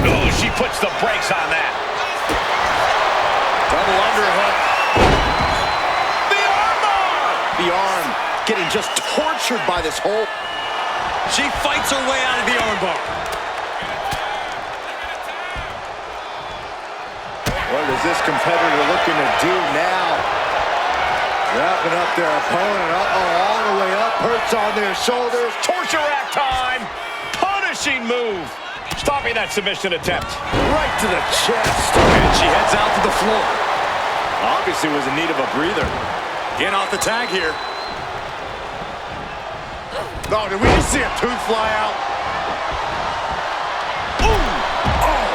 Ooh, she puts the brakes on that. Double underhook. The armbar! The arm getting just tortured by this hold. She fights her way out of the armbar. What is this competitor looking to do now? Wrapping up their opponent. All the way up. Hurts on their shoulders. Torture rack time. Punishing move. Stopping that submission attempt. Right to the chest. And she heads out to the floor. Obviously was in need of a breather. Getting off the tag here. Oh, did we just see a tooth fly out? Ooh! Oh!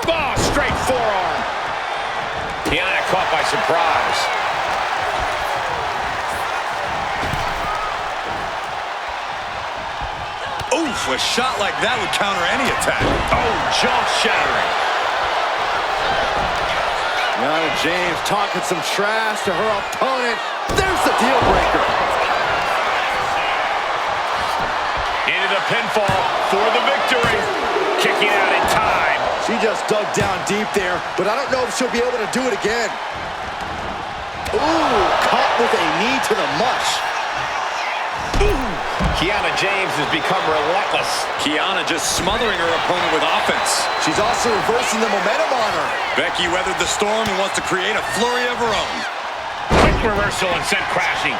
Oh, straight forearm. Kiana caught by surprise. Oof, a shot like that would counter any attack. Oh, jaw-shattering. Kiana James talking some trash to her opponent. There's the deal breaker. Into the pinfall for the victory. Kicking out in time. She just dug down deep there, but I don't know if she'll be able to do it again. Ooh, caught with a knee to the mush. Ooh. Kiana James has become relentless. Kiana just smothering her opponent with offense. She's also reversing the momentum on her. Becky weathered the storm and wants to create a flurry of her own. reversal and sent crashing.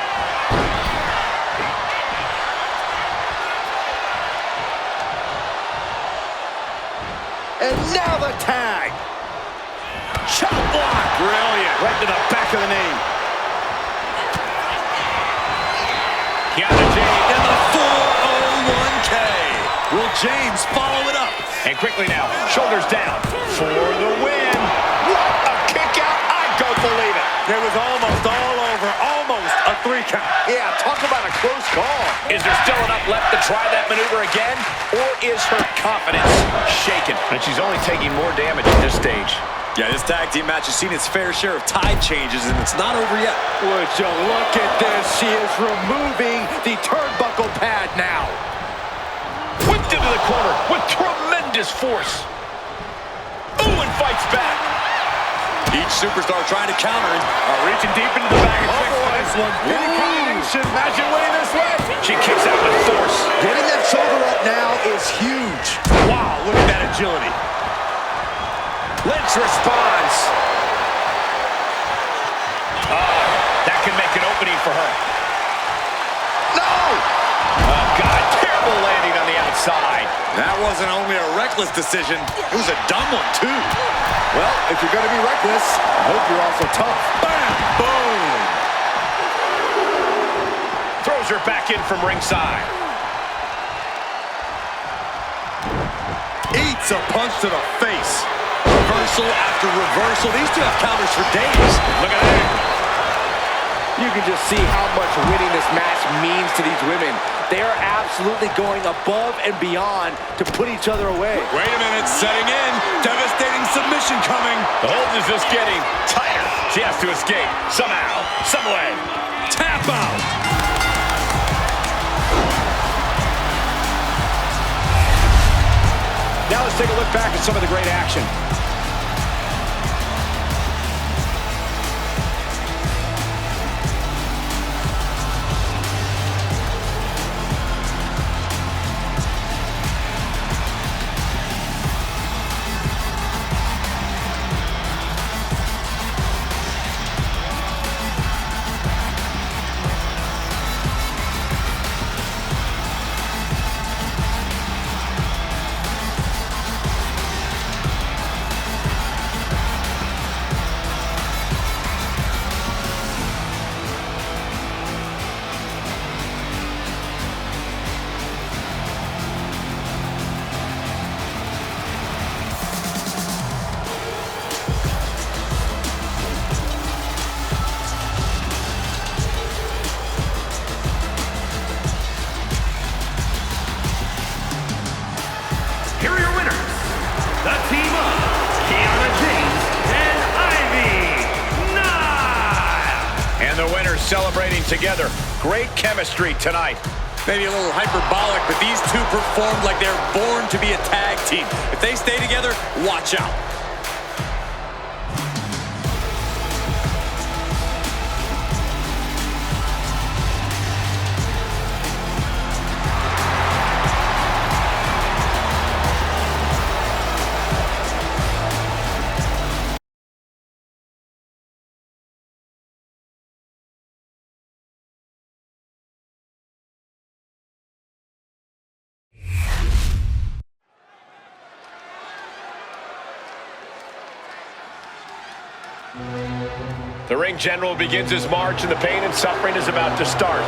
And now the tag. Chop block. Brilliant. Right to the back of the knee. Kiana James And the 401k. Will James follow it up? And quickly now, shoulders down for the win. What a kick out. I don't believe it. It was almost all over. Almost a 3 count. Yeah, talk about a close call. Is there still enough left to try that maneuver again? Or is her confidence shaken? And she's only taking more damage at this stage. Yeah, this tag team match has seen its fair share of tide changes, and it's not over yet. Would you look at this? She is removing the turnbuckle pad now. Whipped into the corner with tremendous force. Ooh, and fights back. Each superstar trying to counter him. Reaching deep into the bag and fixing this one. Any combination. Imagine winning this way. She kicks out with force. Getting that shoulder up now is huge. Wow, look at that agility. Lynch responds. That can make an opening for her. No! Oh, God, terrible landing on the outside. That wasn't only a reckless decision, it was a dumb one, too. Well, if you're going to be reckless, I hope you're also tough. Bam! Boom! Throws her back in from ringside. Eats a punch to the face. Reversal after reversal. These two have counters for days. Look at that. You can just see how much winning this match means to these women. They are absolutely going above and beyond to put each other away. Wait a minute, setting in. Devastating submission coming. The hold is just getting tighter. She has to escape somehow, some way. Tap out. Now let's take a look back at some of the great action. Here are your winners, the team of Kiana James and Nile. And the winners celebrating together. Great chemistry tonight. Maybe a little hyperbolic, but these two performed like they're born to be a tag team. If they stay together, watch out. The ring general begins his march, and the pain and suffering is about to start.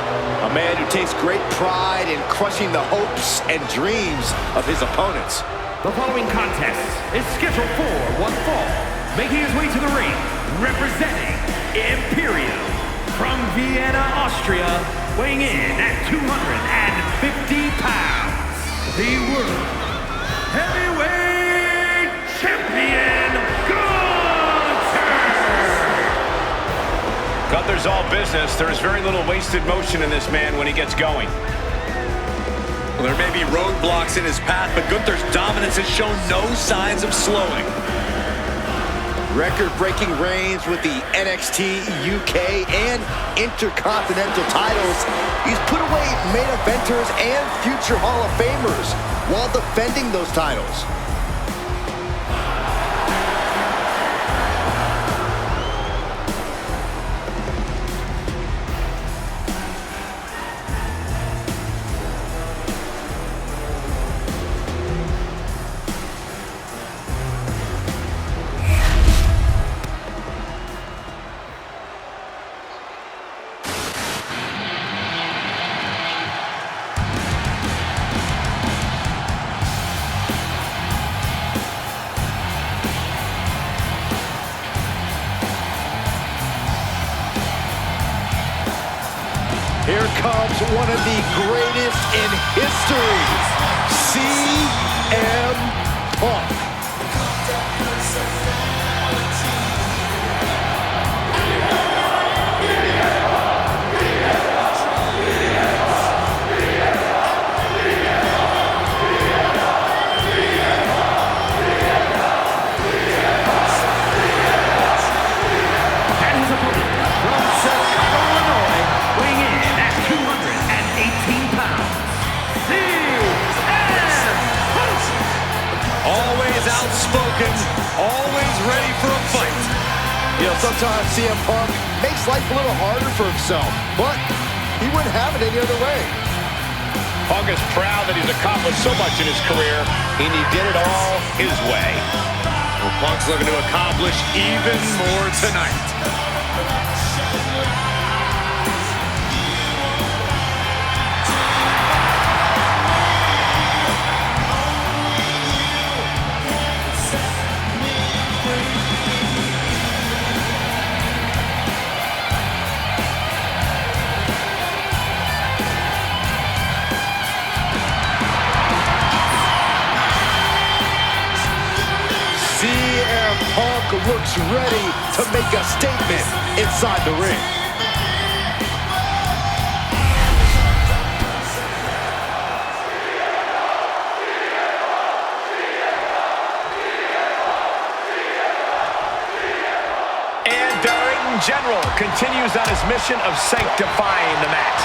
A man who takes great pride in crushing the hopes and dreams of his opponents. The following contest is scheduled for one fall. Making his way to the ring, representing Imperium from Vienna, Austria, weighing in at 250 pounds, the World Heavyweight Champion, Gunther! Gunther's all business. There is very little wasted motion in this man when he gets going. Well, there may be roadblocks in his path, but Gunther's dominance has shown no signs of slowing. Record-breaking reigns with the NXT, UK, and Intercontinental titles. He's put away main eventers and future Hall of Famers while defending those titles. Here comes one of the greatest in history, CM Punk. Outspoken, always ready for a fight. You know, sometimes CM Punk makes life a little harder for himself, but he wouldn't have it any other way. Punk is proud that he's accomplished so much in his career, and he did it all his way. Well, Punk's looking to accomplish even more tonight. Punk looks ready to make a statement inside the ring. And Directing General continues on his mission of sanctifying the mat.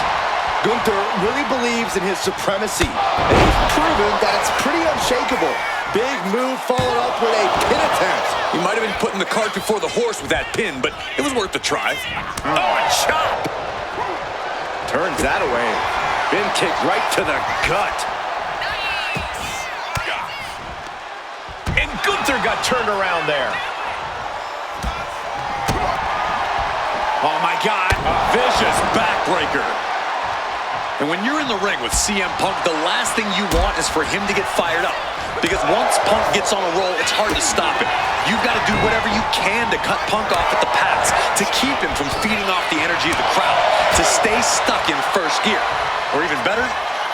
Gunther really believes in his supremacy, and he's proven that it's pretty unshakable. Big move followed up with a pin attempt. He might have been putting the cart before the horse with that pin, but it was worth the try. Oh, a chop! Turns that away. Bin kick right to the gut. And Gunther got turned around there. Oh, my God. A vicious backbreaker. And when you're in the ring with CM Punk, the last thing you want is for him to get fired up. Because once Punk gets on a roll, it's hard to stop him. You've got to do whatever you can to cut Punk off at the pass, to keep him from feeding off the energy of the crowd, to stay stuck in first gear. Or even better,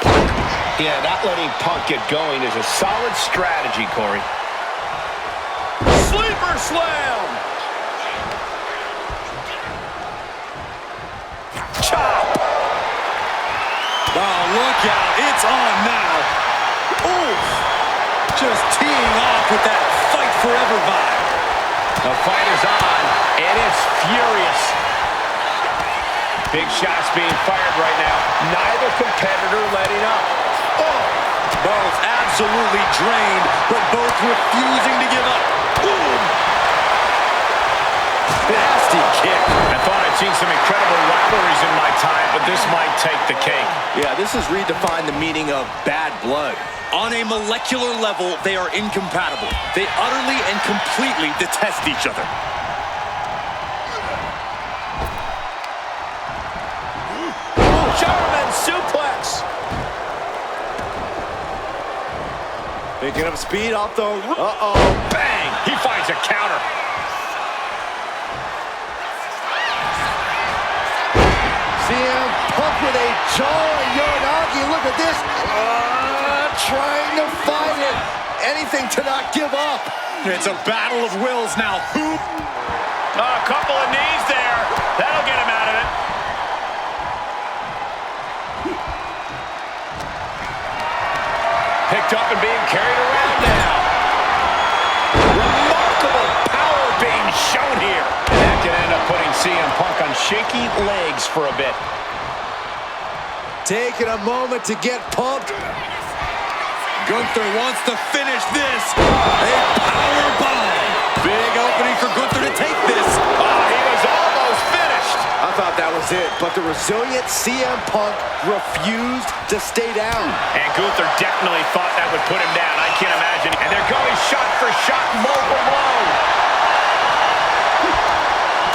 Punk. Yeah, not letting Punk get going is a solid strategy, Corey. Sleeper slam! Chop! Oh, look out. It's on now. Oof. Just teeing off with that fight forever vibe. The fight is on, and it's furious. Big shots being fired right now. Neither competitor letting up. Oh, both absolutely drained, but both refusing to give up. Boom. Nasty kick. I thought I'd seen some incredible rivalries in my time, but this might take the cake. Yeah, this has redefined the meaning of bad blood. On a molecular level, they are incompatible. They utterly and completely detest each other. German suplex. Picking up speed off the... Uh-oh. Bang! He finds a counter. CM Punk with a jawing Uranagi. Look at this. Trying to fight it. Anything to not give up. It's a battle of wills now. A couple of knees there. That'll get him out of it. Picked up and being carried around now. Remarkable power being shown here. And that can end up putting CM Punk on shaky legs for a bit. Taking a moment to get pumped. Gunther wants to finish this. A power bomb. Big opening for Gunther to take this. Oh, he was almost finished. I thought that was it, but the resilient CM Punk refused to stay down. And Gunther definitely thought that would put him down. I can't imagine. And they're going shot for shot, blow for blow.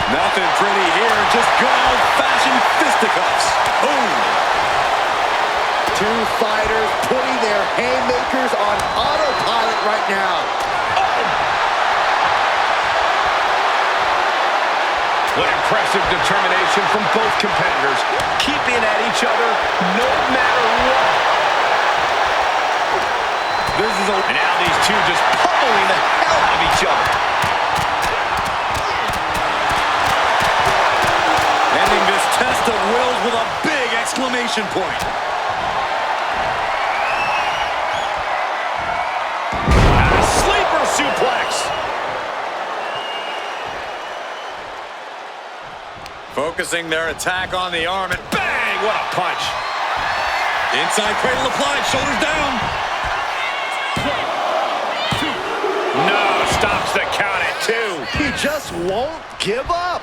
Nothing pretty here, just good old-fashioned fisticuffs. Boom. Two fighters putting their haymakers on autopilot right now. What impressive determination from both competitors, keeping at two just pummeling the hell out of each other. Ending this test of wills with a big exclamation point. And a sleeper suplex. Focusing their attack on the arm, and bang! What a punch. Inside cradle applied, shoulders down. No, stops the count at 2. He just won't give up.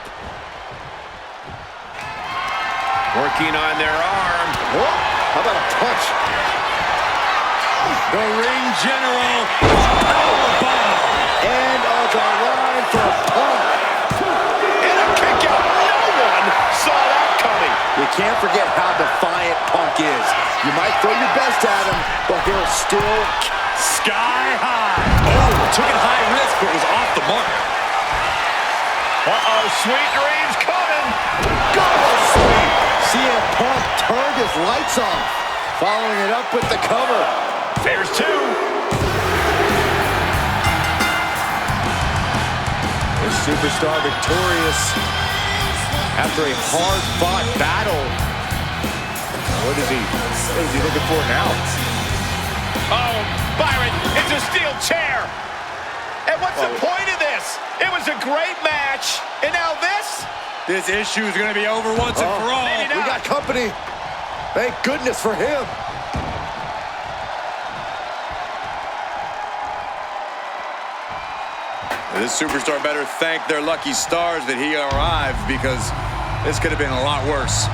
Working on their arm. Whoa, how about a punch? The ring general, powerbomb. End of the line for Punk. And a kick out. No one saw that coming. You can't forget how defiant Punk is. You might throw your best at him, but he'll still Sky high. Oh, took it high risk, but was off the mark. Uh-oh, sweet dreams coming. go sweep. CM Punk turned his lights off, following it up with the cover. There's 2. The superstar victorious after a hard-fought battle. What is he looking for now? Oh, Byron, it's a steel chair. And what's the point of this? It was a great match, and now this? This issue is going to be over once and for all. maybe We not. got company. Thank goodness for him. This superstar better thank their lucky stars that he arrived, because this could have been a lot worse.